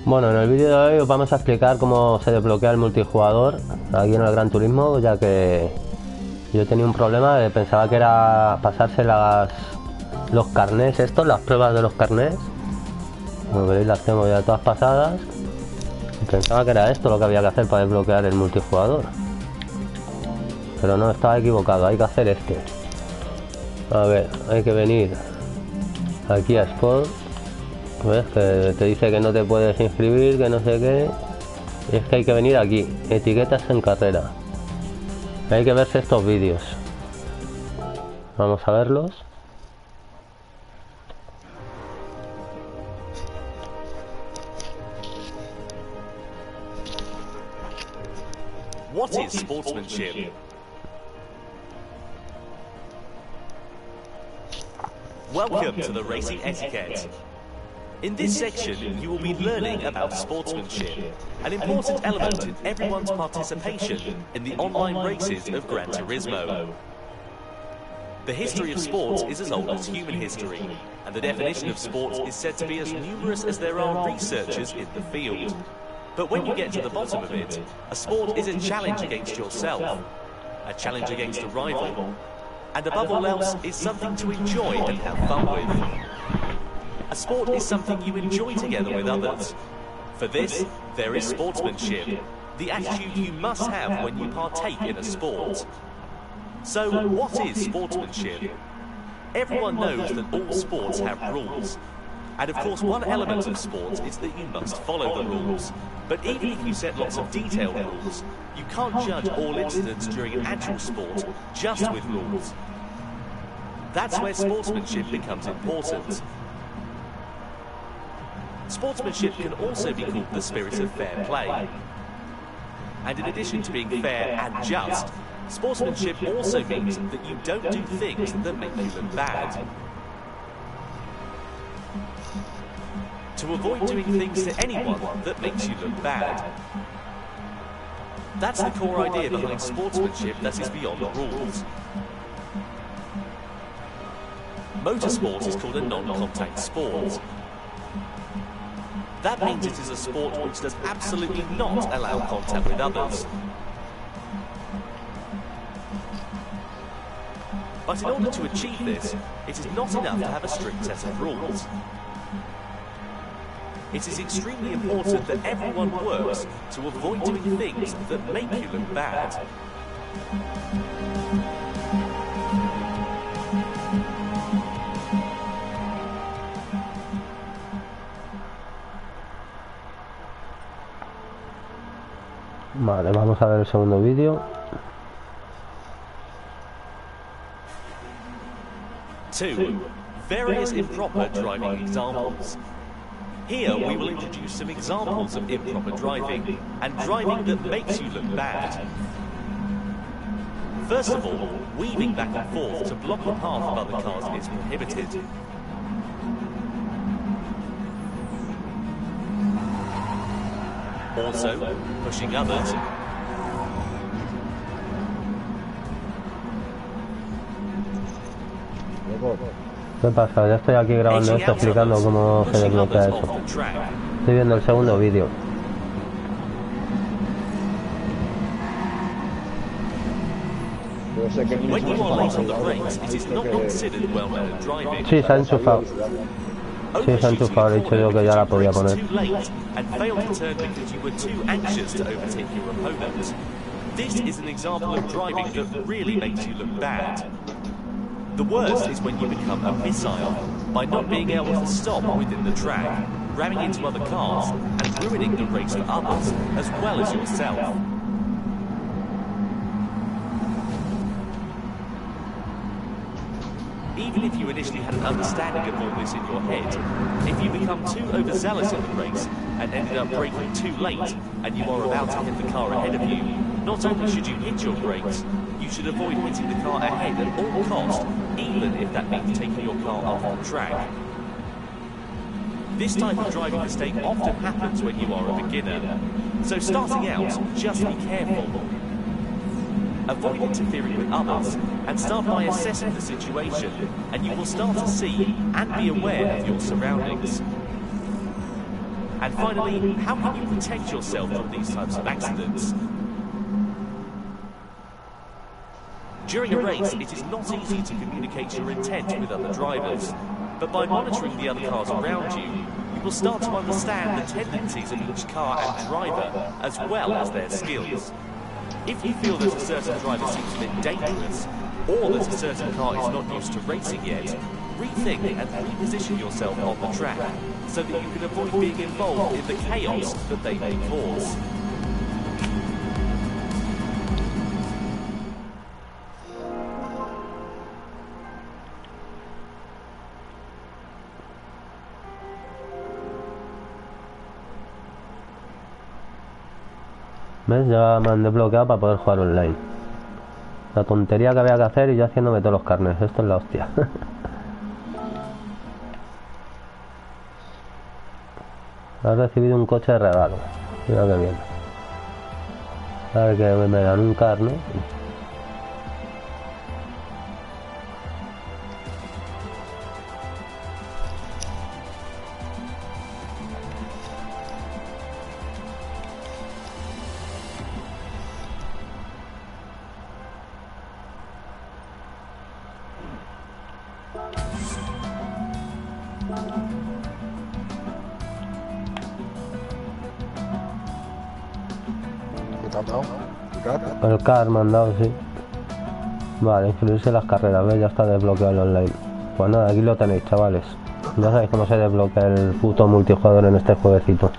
Bueno, en el vídeo de hoy os vamos a explicar cómo se desbloquea el multijugador aquí en el Gran Turismo, ya que yo tenía un problema, pensaba que era pasarse los carnés estos, las pruebas de los carnés. Como veréis, las tengo ya todas pasadas. Pensaba que era esto lo que había que hacer para desbloquear el multijugador, pero no, estaba equivocado. Hay que hacer este. A ver, hay que venir aquí a Sport. ¿Ves? Que te dice que no te puedes inscribir, que no sé qué. Y es que hay que venir aquí, etiquetas en carrera. Hay que verse estos vídeos. Vamos a verlos. What is sportsmanship? Welcome to the racing etiquette. In this section, you will be learning about sportsmanship, an important element in everyone's participation in the online races of Gran Turismo. The history of sport is as old as human history, and the definition of sport is said to be as numerous as there are researchers in the field. But when you get to the bottom of it, a sport is a challenge against yourself, a challenge against a rival, and above all else is something to enjoy and have fun with. A sport is something you enjoy together with others. For this, there is sportsmanship, the attitude you must have when you partake in a sport. So, what is sportsmanship? Everyone knows that all sports have rules. And of course, one element of sport is that you must follow the rules. But even if you set lots of detailed rules, you can't judge all incidents during an actual sport just with rules. That's where sportsmanship becomes important. Sportsmanship can also be called the spirit of fair play. And in addition to being fair and just, sportsmanship also means that you don't do things that make you look bad. To avoid doing things to anyone that makes you look bad. That's the core idea behind sportsmanship that is beyond rules. Motorsport is called a non-contact sport. That means it is a sport which does absolutely not allow contact with others. But in order to achieve this, it is not enough to have a strict set of rules. It is extremely important that everyone works to avoid doing things that make you look bad. Vale, vamos a ver el segundo vídeo. 2. Various improper driving examples. Here we will introduce some examples of improper driving, and driving that makes you look bad. First of all, weaving back and forth to block the path of other cars is prohibited. Also, pushing others. ¿Qué pasa? Ya estoy aquí grabando esto, explicando cómo se desbloquea eso. Estoy viendo el segundo vídeo. Sí, se ha enchufado. Sí, se ha enchufado, he dicho yo que ya la podía poner. This is an example of driving that really makes you look bad. The worst is when you become a missile, by not being able to stop within the track, ramming into other cars and ruining the race for others, as well as yourself. Even if you initially had an understanding of all this in your head, if you become too overzealous in the race and ended up braking too late and you are about to hit the car ahead of you, not only should you hit your brakes, you should avoid hitting the car ahead at all costs, even if that means taking your car off the track. This type of driving mistake often happens when you are a beginner. So starting out, just be careful. Avoid interfering with others and start by assessing the situation, and you will start to see and be aware of your surroundings. And finally, how can you protect yourself from these types of accidents? During a race, it is not easy to communicate your intent with other drivers, but by monitoring the other cars around you, you will start to understand the tendencies of each car and driver, as well as their skills. If you feel that a certain driver seems a bit dangerous, or that a certain car is not used to racing yet, rethink and reposition yourself on the track, so that you can avoid being involved in the chaos that they may cause. ¿Ves? Ya me han desbloqueado para poder jugar online. La tontería que había que hacer y yo haciéndome todos los carnets. Esto es la hostia. Has recibido un coche de regalo. Mira que bien. A ver que me dan un carnet. El car mandado, sí. Vale, inscribirse en las carreras, ¿ves? Ya está desbloqueado el online. Pues nada, aquí lo tenéis, chavales. Ya sabéis cómo se desbloquea el puto multijugador en este jueguecito.